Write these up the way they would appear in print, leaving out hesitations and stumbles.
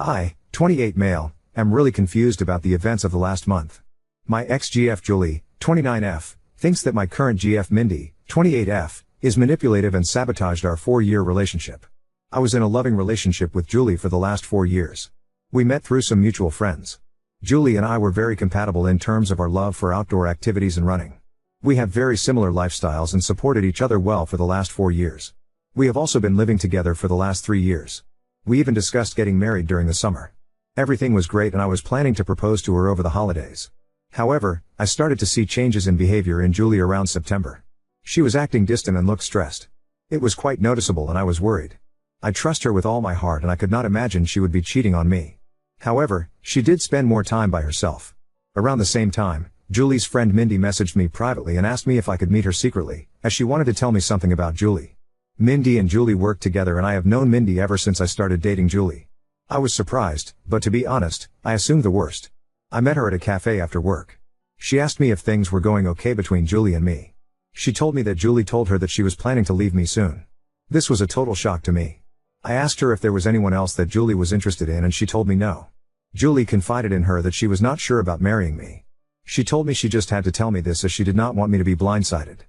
I, 28 male, am really confused about the events of the last month. My ex-GF Julie, 29F, thinks that my current GF Mindy, 28F, is manipulative and sabotaged our 4-year relationship. I was in a loving relationship with Julie for the last 4 years. We met through some mutual friends. Julie and I were very compatible in terms of our love for outdoor activities and running. We have very similar lifestyles and supported each other well for the last 4 years. We have also been living together for the last 3 years. We even discussed getting married during the summer. Everything was great and I was planning to propose to her over the holidays. However, I started to see changes in behavior in Julie around September. She was acting distant and looked stressed. It was quite noticeable and I was worried. I trust her with all my heart and I could not imagine she would be cheating on me. However, she did spend more time by herself. Around the same time, Julie's friend Mindy messaged me privately and asked me if I could meet her secretly, as she wanted to tell me something about Julie. Mindy and Julie work together and I have known Mindy ever since I started dating Julie. I was surprised, but to be honest, I assumed the worst. I met her at a cafe after work. She asked me if things were going okay between Julie and me. She told me that Julie told her that she was planning to leave me soon. This was a total shock to me. I asked her if there was anyone else that Julie was interested in and she told me no. Julie confided in her that she was not sure about marrying me. She told me she just had to tell me this as she did not want me to be blindsided.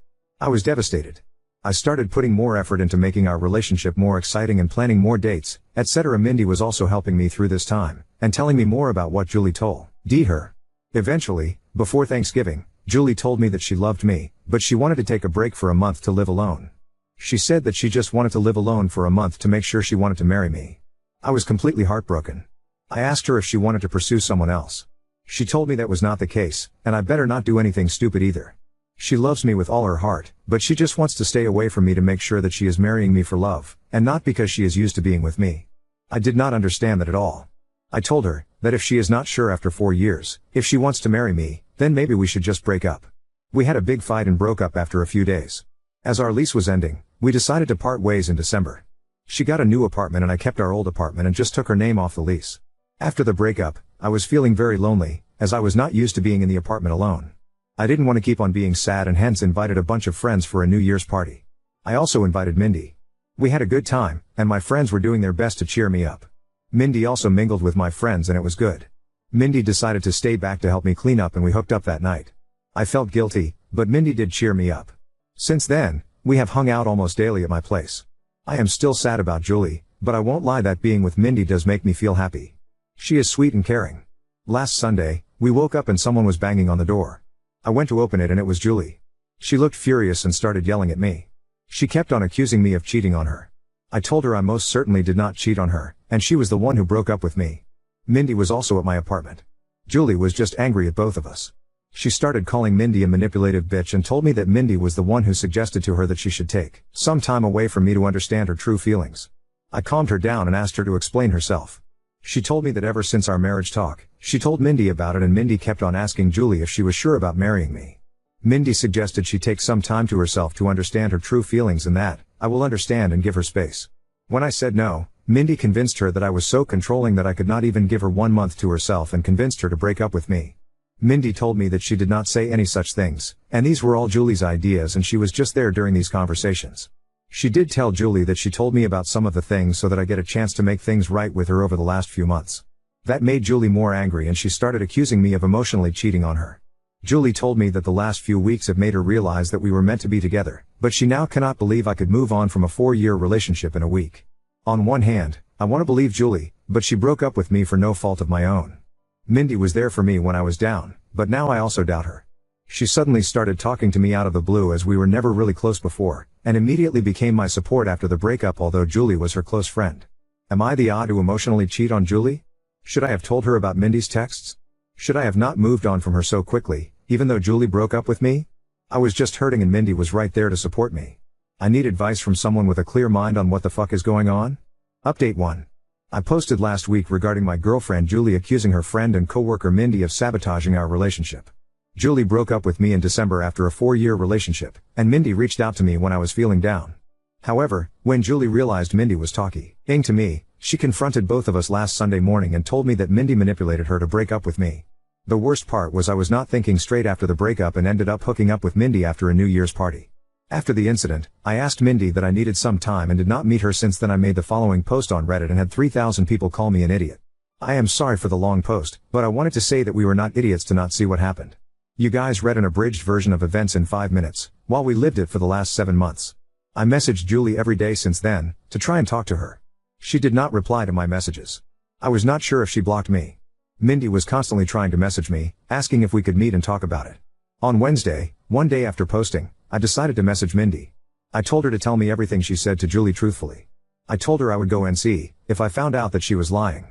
I was devastated. I started putting more effort into making our relationship more exciting and planning more dates, etc. Mindy was also helping me through this time, and telling me more about what Julie told her. Eventually, before Thanksgiving, Julie told me that she loved me, but she wanted to take a break for a month to live alone. She said that she just wanted to live alone for a month to make sure she wanted to marry me. I was completely heartbroken. I asked her if she wanted to pursue someone else. She told me that was not the case, and I better not do anything stupid either. She loves me with all her heart, but she just wants to stay away from me to make sure that she is marrying me for love, and not because she is used to being with me. I did not understand that at all. I told her that if she is not sure after 4 years, if she wants to marry me, then maybe we should just break up. We had a big fight and broke up after a few days. As our lease was ending, we decided to part ways in December. She got a new apartment and I kept our old apartment and just took her name off the lease. After the breakup, I was feeling very lonely, as I was not used to being in the apartment alone. I didn't want to keep on being sad and hence invited a bunch of friends for a New Year's party. I also invited Mindy. We had a good time, and my friends were doing their best to cheer me up. Mindy also mingled with my friends and it was good. Mindy decided to stay back to help me clean up and we hooked up that night. I felt guilty, but Mindy did cheer me up. Since then, we have hung out almost daily at my place. I am still sad about Julie, but I won't lie that being with Mindy does make me feel happy. She is sweet and caring. Last Sunday, we woke up and someone was banging on the door. I went to open it and it was Julie. She looked furious and started yelling at me. She kept on accusing me of cheating on her. I told her I most certainly did not cheat on her, and she was the one who broke up with me. Mindy was also at my apartment. Julie was just angry at both of us. She started calling Mindy a manipulative bitch and told me that Mindy was the one who suggested to her that she should take some time away from me to understand her true feelings. I calmed her down and asked her to explain herself. She told me that ever since our marriage talk, she told Mindy about it and Mindy kept on asking Julie if she was sure about marrying me. Mindy suggested she take some time to herself to understand her true feelings and that I will understand and give her space. When I said no, Mindy convinced her that I was so controlling that I could not even give her 1 month to herself and convinced her to break up with me. Mindy told me that she did not say any such things, and these were all Julie's ideas and she was just there during these conversations. She did tell Julie that she told me about some of the things so that I get a chance to make things right with her over the last few months. That made Julie more angry and she started accusing me of emotionally cheating on her. Julie told me that the last few weeks have made her realize that we were meant to be together, but she now cannot believe I could move on from a 4-year relationship in a week. On one hand, I want to believe Julie, but she broke up with me for no fault of my own. Mindy was there for me when I was down, but now I also doubt her. She suddenly started talking to me out of the blue as we were never really close before, and immediately became my support after the breakup although Julie was her close friend. Am I the odd to emotionally cheat on Julie? Should I have told her about Mindy's texts? Should I have not moved on from her so quickly, even though Julie broke up with me? I was just hurting and Mindy was right there to support me. I need advice from someone with a clear mind on what the fuck is going on. Update 1. I posted last week regarding my girlfriend Julie accusing her friend and coworker Mindy of sabotaging our relationship. Julie broke up with me in December after a 4-year relationship, and Mindy reached out to me when I was feeling down. However, when Julie realized Mindy was talking to me, she confronted both of us last Sunday morning and told me that Mindy manipulated her to break up with me. The worst part was I was not thinking straight after the breakup and ended up hooking up with Mindy after a New Year's party. After the incident, I asked Mindy that I needed some time and did not meet her. Since then I made the following post on Reddit and had 3,000 people call me an idiot. I am sorry for the long post, but I wanted to say that we were not idiots to not see what happened. You guys read an abridged version of events in 5 minutes, while we lived it for the last 7 months. I messaged Julie every day since then, to try and talk to her. She did not reply to my messages. I was not sure if she blocked me. Mindy was constantly trying to message me, asking if we could meet and talk about it. On Wednesday, one day after posting, I decided to message Mindy. I told her to tell me everything she said to Julie truthfully. I told her I would go and see if I found out that she was lying.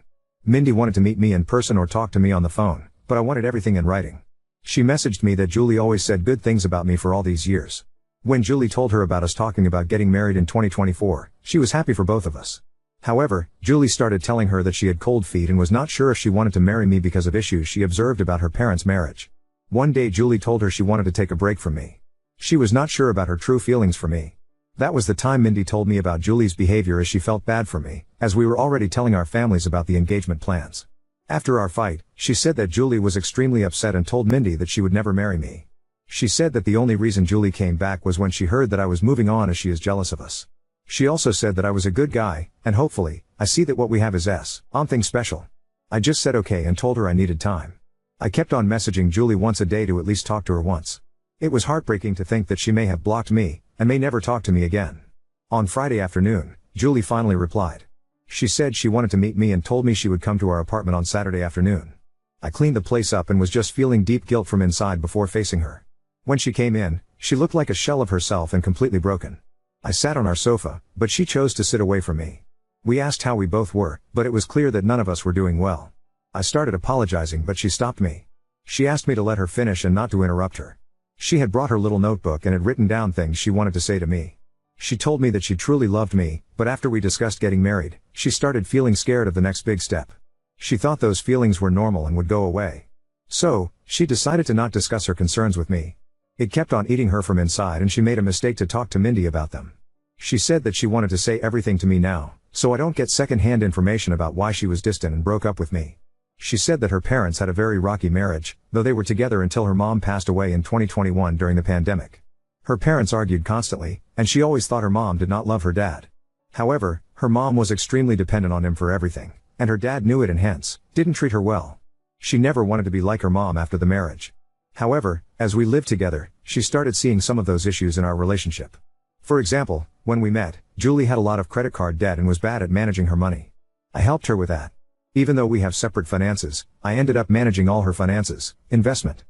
Mindy wanted to meet me in person or talk to me on the phone, but I wanted everything in writing. She messaged me that Julie always said good things about me for all these years. When Julie told her about us talking about getting married in 2024, she was happy for both of us. However, Julie started telling her that she had cold feet and was not sure if she wanted to marry me because of issues she observed about her parents' marriage. One day Julie told her she wanted to take a break from me. She was not sure about her true feelings for me. That was the time Mindy told me about Julie's behavior, as she felt bad for me, as we were already telling our families about the engagement plans. After our fight, she said that Julie was extremely upset and told Mindy that she would never marry me. She said that the only reason Julie came back was when she heard that I was moving on, as she is jealous of us. She also said that I was a good guy, and hopefully, I see that what we have is something special. I just said okay and told her I needed time. I kept on messaging Julie once a day to at least talk to her once. It was heartbreaking to think that she may have blocked me, and may never talk to me again. On Friday afternoon, Julie finally replied. She said she wanted to meet me and told me she would come to our apartment on Saturday afternoon. I cleaned the place up and was just feeling deep guilt from inside before facing her. When she came in, she looked like a shell of herself and completely broken. I sat on our sofa, but she chose to sit away from me. We asked how we both were, but it was clear that none of us were doing well. I started apologizing, but she stopped me. She asked me to let her finish and not to interrupt her. She had brought her little notebook and had written down things she wanted to say to me. She told me that she truly loved me, but after we discussed getting married, she started feeling scared of the next big step. She thought those feelings were normal and would go away. So, she decided to not discuss her concerns with me. It kept on eating her from inside, and she made a mistake to talk to Mindy about them. She said that she wanted to say everything to me now, so I don't get second-hand information about why she was distant and broke up with me. She said that her parents had a very rocky marriage, though they were together until her mom passed away in 2021 during the pandemic. Her parents argued constantly, and she always thought her mom did not love her dad. However, her mom was extremely dependent on him for everything, and her dad knew it and hence, didn't treat her well. She never wanted to be like her mom after the marriage. However, as we lived together, she started seeing some of those issues in our relationship. For example, when we met, Julie had a lot of credit card debt and was bad at managing her money. I helped her with that. Even though we have separate finances, I ended up managing all her finances, investments,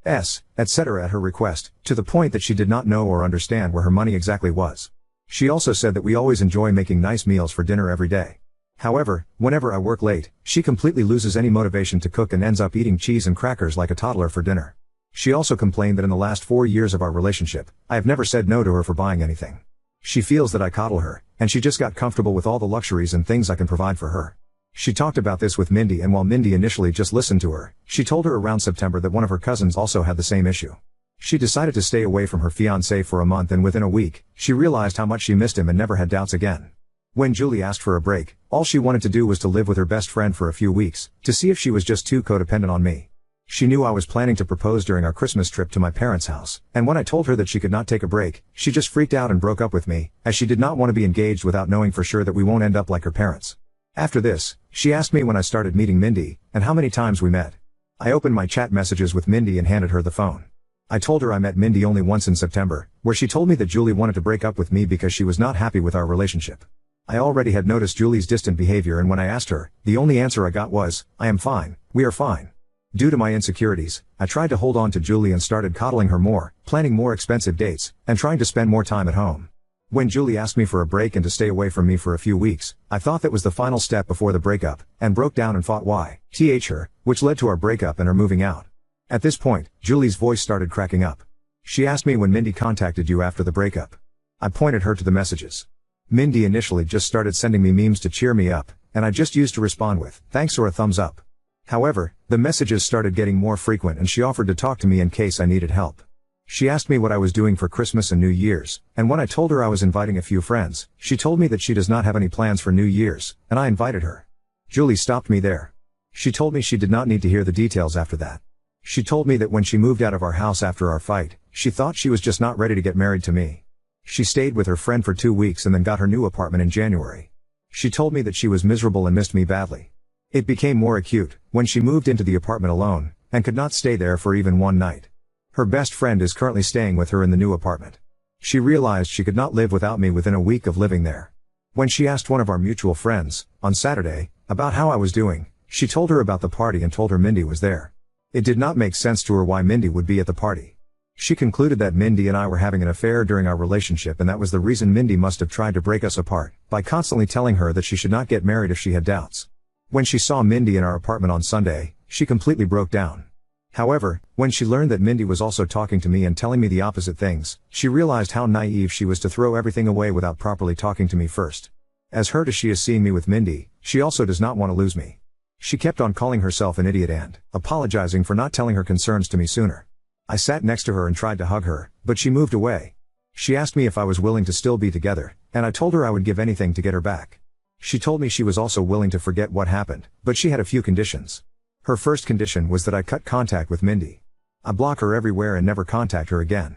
etc. at her request, to the point that she did not know or understand where her money exactly was. She also said that we always enjoy making nice meals for dinner every day. However, whenever I work late, she completely loses any motivation to cook and ends up eating cheese and crackers like a toddler for dinner. She also complained that in the last 4 years of our relationship, I have never said no to her for buying anything. She feels that I coddle her, and she just got comfortable with all the luxuries and things I can provide for her. She talked about this with Mindy, and while Mindy initially just listened to her, she told her around September that one of her cousins also had the same issue. She decided to stay away from her fiancé for a month, and within a week, she realized how much she missed him and never had doubts again. When Julie asked for a break, all she wanted to do was to live with her best friend for a few weeks, to see if she was just too codependent on me. She knew I was planning to propose during our Christmas trip to my parents' house, and when I told her that she could not take a break, she just freaked out and broke up with me, as she did not want to be engaged without knowing for sure that we won't end up like her parents. After this, she asked me when I started meeting Mindy, and how many times we met. I opened my chat messages with Mindy and handed her the phone. I told her I met Mindy only once in September, where she told me that Julie wanted to break up with me because she was not happy with our relationship. I already had noticed Julie's distant behavior, and when I asked her, the only answer I got was, "I am fine, we are fine." Due to my insecurities, I tried to hold on to Julie and started coddling her more, planning more expensive dates, and trying to spend more time at home. When Julie asked me for a break and to stay away from me for a few weeks, I thought that was the final step before the breakup, and broke down and fought her, which led to our breakup and her moving out. At this point, Julie's voice started cracking up. She asked me when Mindy contacted you after the breakup. I pointed her to the messages. Mindy initially just started sending me memes to cheer me up, and I just used to respond with, "Thanks" or a thumbs up. However, the messages started getting more frequent, and she offered to talk to me in case I needed help. She asked me what I was doing for Christmas and New Year's, and when I told her I was inviting a few friends, she told me that she does not have any plans for New Year's, and I invited her. Julie stopped me there. She told me she did not need to hear the details after that. She told me that when she moved out of our house after our fight, she thought she was just not ready to get married to me. She stayed with her friend for 2 weeks and then got her new apartment in January. She told me that she was miserable and missed me badly. It became more acute when she moved into the apartment alone and could not stay there for even one night. Her best friend is currently staying with her in the new apartment. She realized she could not live without me within a week of living there. When she asked one of our mutual friends, on Saturday, about how I was doing, she told her about the party and told her Mindy was there. It did not make sense to her why Mindy would be at the party. She concluded that Mindy and I were having an affair during our relationship, and that was the reason Mindy must have tried to break us apart, by constantly telling her that she should not get married if she had doubts. When she saw Mindy in our apartment on Sunday, she completely broke down. However, when she learned that Mindy was also talking to me and telling me the opposite things, she realized how naive she was to throw everything away without properly talking to me first. As hurt as she is seeing me with Mindy, she also does not want to lose me. She kept on calling herself an idiot and apologizing for not telling her concerns to me sooner. I sat next to her and tried to hug her, but she moved away. She asked me if I was willing to still be together, and I told her I would give anything to get her back. She told me she was also willing to forget what happened, but she had a few conditions. Her first condition was that I cut contact with Mindy. I block her everywhere and never contact her again.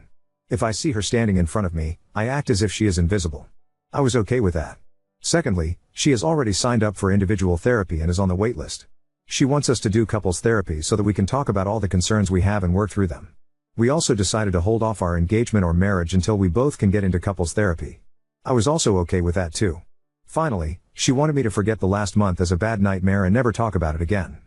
If I see her standing in front of me, I act as if she is invisible. I was okay with that. Secondly, she has already signed up for individual therapy and is on the wait list. She wants us to do couples therapy so that we can talk about all the concerns we have and work through them. We also decided to hold off our engagement or marriage until we both can get into couples therapy. I was also okay with that too. Finally, she wanted me to forget the last month as a bad nightmare and never talk about it again.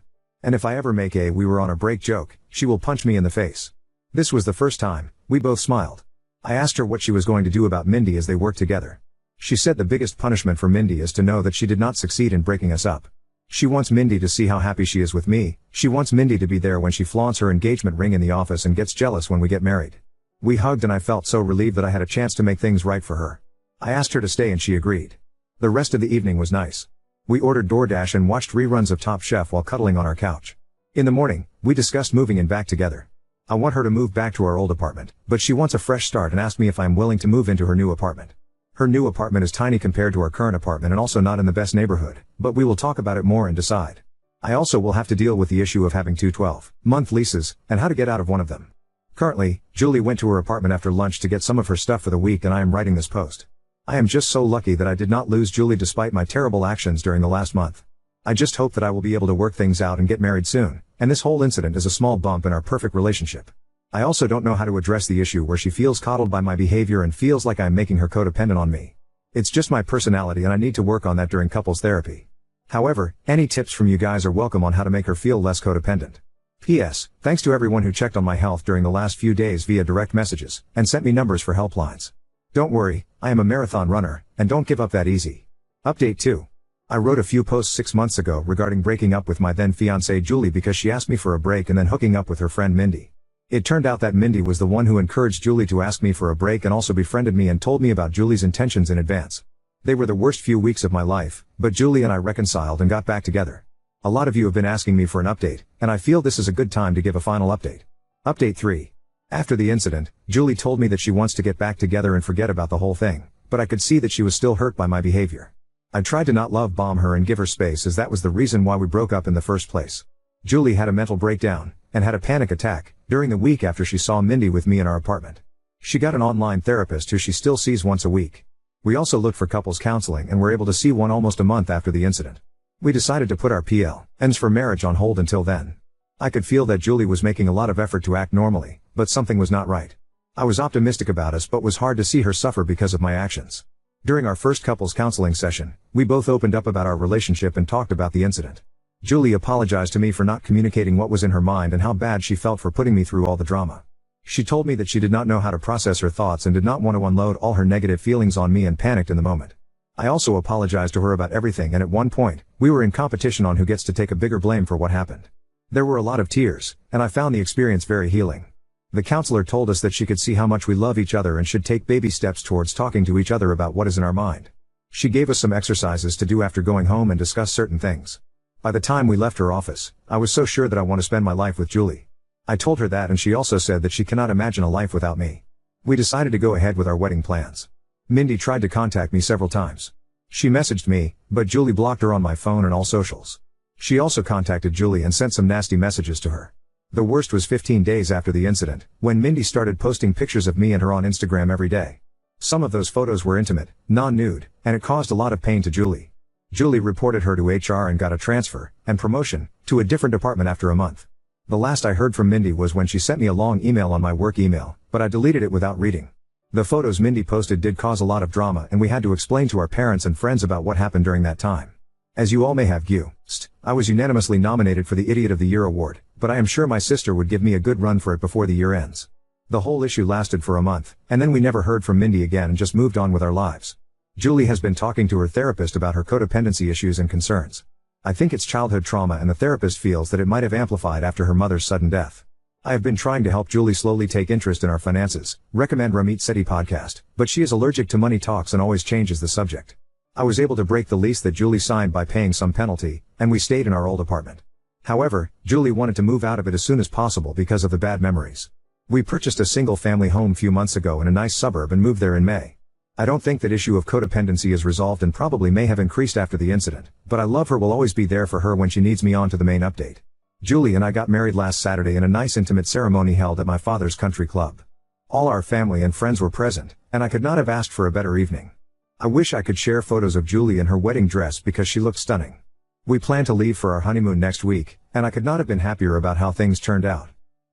And if I ever make a "we were on a break" joke, she will punch me in the face. This was the first time we both smiled. I asked her what she was going to do about Mindy as they worked together. She said the biggest punishment for Mindy is to know that she did not succeed in breaking us up. She wants Mindy to see how happy she is with me. She wants Mindy to be there when she flaunts her engagement ring in the office and gets jealous when we get married. We hugged and I felt so relieved that I had a chance to make things right for her. I asked her to stay and she agreed. The rest of the evening was nice. We ordered DoorDash and watched reruns of Top Chef while cuddling on our couch. In the morning, we discussed moving in back together. I want her to move back to our old apartment, but she wants a fresh start and asked me if I am willing to move into her new apartment. Her new apartment is tiny compared to our current apartment and also not in the best neighborhood, but we will talk about it more and decide. I also will have to deal with the issue of having two 12-month leases, and how to get out of one of them. Currently, Julie went to her apartment after lunch to get some of her stuff for the week and I am writing this post. I am just so lucky that I did not lose Julie despite my terrible actions during the last month. I just hope that I will be able to work things out and get married soon, and this whole incident is a small bump in our perfect relationship. I also don't know how to address the issue where she feels coddled by my behavior and feels like I'm making her codependent on me. It's just my personality and I need to work on that during couples therapy. However, any tips from you guys are welcome on how to make her feel less codependent. P.S. Thanks to everyone who checked on my health during the last few days via direct messages, and sent me numbers for helplines. Don't worry, I am a marathon runner, and don't give up that easy. Update 2. I wrote a few posts 6 months ago regarding breaking up with my then fiancée Julie because she asked me for a break and then hooking up with her friend Mindy. It turned out that Mindy was the one who encouraged Julie to ask me for a break and also befriended me and told me about Julie's intentions in advance. They were the worst few weeks of my life, but Julie and I reconciled and got back together. A lot of you have been asking me for an update, and I feel this is a good time to give a final update. Update 3. After the incident, Julie told me that she wants to get back together and forget about the whole thing, but I could see that she was still hurt by my behavior. I tried to not love bomb her and give her space as that was the reason why we broke up in the first place. Julie had a mental breakdown, and had a panic attack, during the week after she saw Mindy with me in our apartment. She got an online therapist who she still sees once a week. We also looked for couples counseling and were able to see one almost a month after the incident. We decided to put our plans for marriage on hold until then. I could feel that Julie was making a lot of effort to act normally, but something was not right. I was optimistic about us but was hard to see her suffer because of my actions. During our first couples counseling session, we both opened up about our relationship and talked about the incident. Julie apologized to me for not communicating what was in her mind and how bad she felt for putting me through all the drama. She told me that she did not know how to process her thoughts and did not want to unload all her negative feelings on me and panicked in the moment. I also apologized to her about everything and at one point, we were in competition on who gets to take a bigger blame for what happened. There were a lot of tears, and I found the experience very healing. The counselor told us that she could see how much we love each other and should take baby steps towards talking to each other about what is in our mind. She gave us some exercises to do after going home and discuss certain things. By the time we left her office, I was so sure that I want to spend my life with Julie. I told her that and she also said that she cannot imagine a life without me. We decided to go ahead with our wedding plans. Mindy tried to contact me several times. She messaged me, but Julie blocked her on my phone and all socials. She also contacted Julie and sent some nasty messages to her. The worst was 15 days after the incident, when Mindy started posting pictures of me and her on Instagram every day. Some of those photos were intimate, non-nude, and it caused a lot of pain to Julie. Julie reported her to HR and got a transfer and promotion to a different department after a month. The last I heard from Mindy was when she sent me a long email on my work email, but I deleted it without reading. The photos Mindy posted did cause a lot of drama, and we had to explain to our parents and friends about what happened during that time. As you all may have guessed, I was unanimously nominated for the Idiot of the Year award, but I am sure my sister would give me a good run for it before the year ends. The whole issue lasted for a month, and then we never heard from Mindy again and just moved on with our lives. Julie has been talking to her therapist about her codependency issues and concerns. I think it's childhood trauma, and the therapist feels that it might have amplified after her mother's sudden death. I have been trying to help Julie slowly take interest in our finances, recommend Ramit Sethi podcast, but she is allergic to money talks and always changes the subject. I was able to break the lease that Julie signed by paying some penalty, and we stayed in our old apartment. However, Julie wanted to move out of it as soon as possible because of the bad memories. We purchased a single-family home few months ago in a nice suburb and moved there in May. I don't think that issue of codependency is resolved and probably may have increased after the incident, but I love her, will always be there for her when she needs me. On to the main update. Julie and I got married last Saturday in a nice intimate ceremony held at my father's country club. All our family and friends were present, and I could not have asked for a better evening. I wish I could share photos of Julie in her wedding dress because she looked stunning. We plan to leave for our honeymoon next week, and I could not have been happier about how things turned out.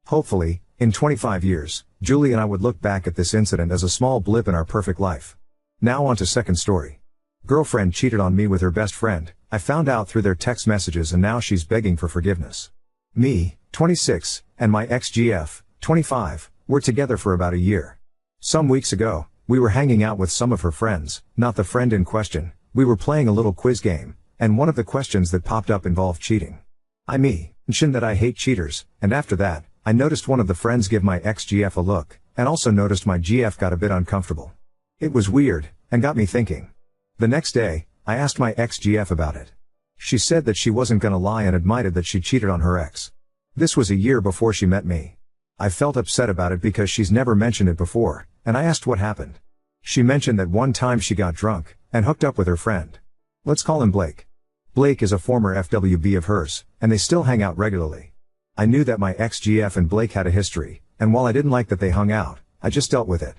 Hopefully, in 25 years, Julie and I would look back at this incident as a small blip in our perfect life. Now on to second story. Girlfriend cheated on me with her best friend. I found out through their text messages and now she's begging for forgiveness. Me, 26, and my ex-GF, 25, were together for about a year. Some weeks ago, we were hanging out with some of her friends, not the friend in question. We were playing a little quiz game, and one of the questions that popped up involved cheating. I mentioned that I hate cheaters, and after that, I noticed one of the friends give my ex-GF a look, and also noticed my GF got a bit uncomfortable. It was weird, and got me thinking. The next day, I asked my ex-GF about it. She said that she wasn't gonna lie and admitted that she cheated on her ex. This was a year before she met me. I felt upset about it because she's never mentioned it before, and I asked what happened. She mentioned that one time she got drunk, and hooked up with her friend. Let's call him Blake. Blake is a former FWB of hers, and they still hang out regularly. I knew that my ex-GF and Blake had a history, and while I didn't like that they hung out, I just dealt with it.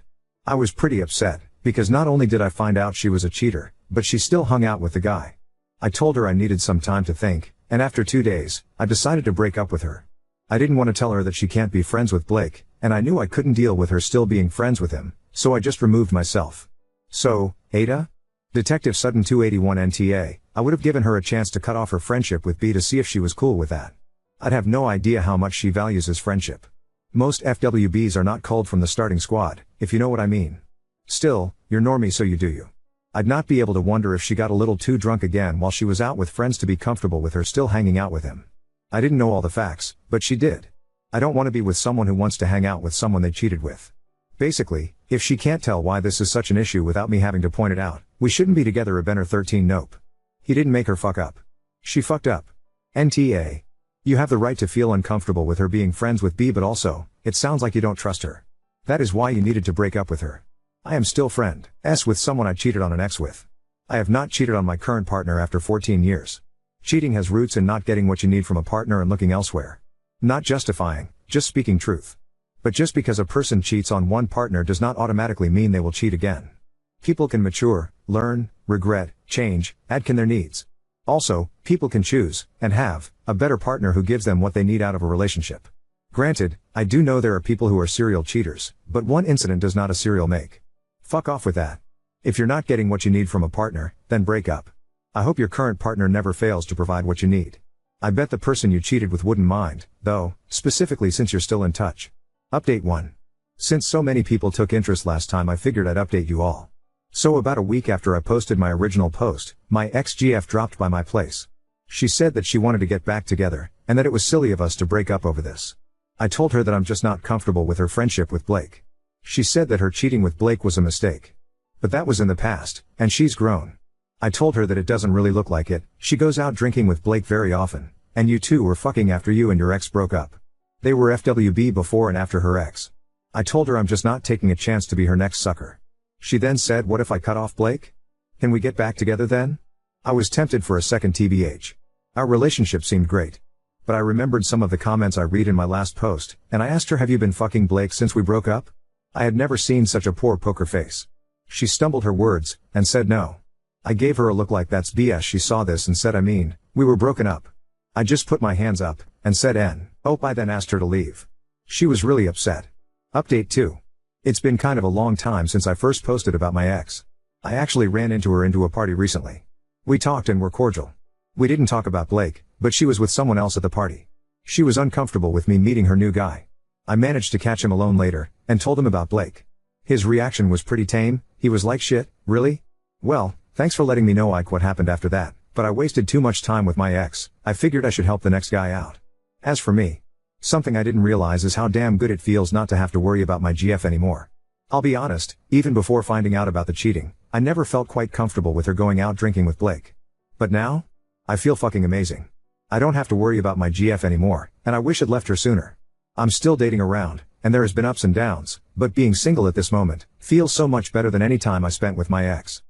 I was pretty upset, because not only did I find out she was a cheater, but she still hung out with the guy. I told her I needed some time to think, and after 2 days, I decided to break up with her. I didn't want to tell her that she can't be friends with Blake, and I knew I couldn't deal with her still being friends with him, so I just removed myself. So, Ada? Detective Sutton 281 NTA, I would have given her a chance to cut off her friendship with B to see if she was cool with that. I'd have no idea how much she values his friendship. Most FWBs are not culled from the starting squad, if you know what I mean. Still, you're normie, so you do you. I'd not be able to wonder if she got a little too drunk again while she was out with friends to be comfortable with her still hanging out with him. I didn't know all the facts, but she did. I don't want to be with someone who wants to hang out with someone they cheated with. Basically, if she can't tell why this is such an issue without me having to point it out, we shouldn't be together. Benner 13 Nope. He didn't make her fuck up. She fucked up. NTA. You have the right to feel uncomfortable with her being friends with B, but also, it sounds like you don't trust her. That is why you needed to break up with her. I am still friends with someone I cheated on an ex with. I have not cheated on my current partner after 14 years. Cheating has roots in not getting what you need from a partner and looking elsewhere. Not justifying, just speaking truth. But just because a person cheats on one partner does not automatically mean they will cheat again. People can mature, learn, regret, change, add can their needs. Also, people can choose, and have, a better partner who gives them what they need out of a relationship. Granted, I do know there are people who are serial cheaters, but one incident does not a serial make. Fuck off with that. If you're not getting what you need from a partner, then break up. I hope your current partner never fails to provide what you need. I bet the person you cheated with wouldn't mind, though, specifically since you're still in touch. Update 1. Since so many people took interest last time, I figured I'd update you all. So about a week after I posted my original post, my ex-GF dropped by my place. She said that she wanted to get back together, and that it was silly of us to break up over this. I told her that I'm just not comfortable with her friendship with Blake. She said that her cheating with Blake was a mistake. But that was in the past, and she's grown. I told her that it doesn't really look like it. She goes out drinking with Blake very often, and you two were fucking after you and your ex broke up. They were FWB before and after her ex. I told her I'm just not taking a chance to be her next sucker. She then said, what if I cut off Blake? Can we get back together then? I was tempted for a second TBH. Our relationship seemed great. But I remembered some of the comments I read in my last post, and I asked her, have you been fucking Blake since we broke up? I had never seen such a poor poker face. She stumbled her words, and said no. I gave her a look like that's BS. She saw this and said, I mean, we were broken up. I just put my hands up, and said oh, I then asked her to leave. She was really upset. Update 2. It's been kind of a long time since I first posted about my ex. I actually ran into her into a party recently. We talked and were cordial. We didn't talk about Blake, but she was with someone else at the party. She was uncomfortable with me meeting her new guy. I managed to catch him alone later, and told him about Blake. His reaction was pretty tame. He was like, shit, really? Well, thanks for letting me know, Ike, what happened after that, but I wasted too much time with my ex. I figured I should help the next guy out. As for me, something I didn't realize is how damn good it feels not to have to worry about my GF anymore. I'll be honest, even before finding out about the cheating, I never felt quite comfortable with her going out drinking with Blake. But now? I feel fucking amazing. I don't have to worry about my GF anymore, and I wish I'd left her sooner. I'm still dating around, and there has been ups and downs, but being single at this moment feels so much better than any time I spent with my ex.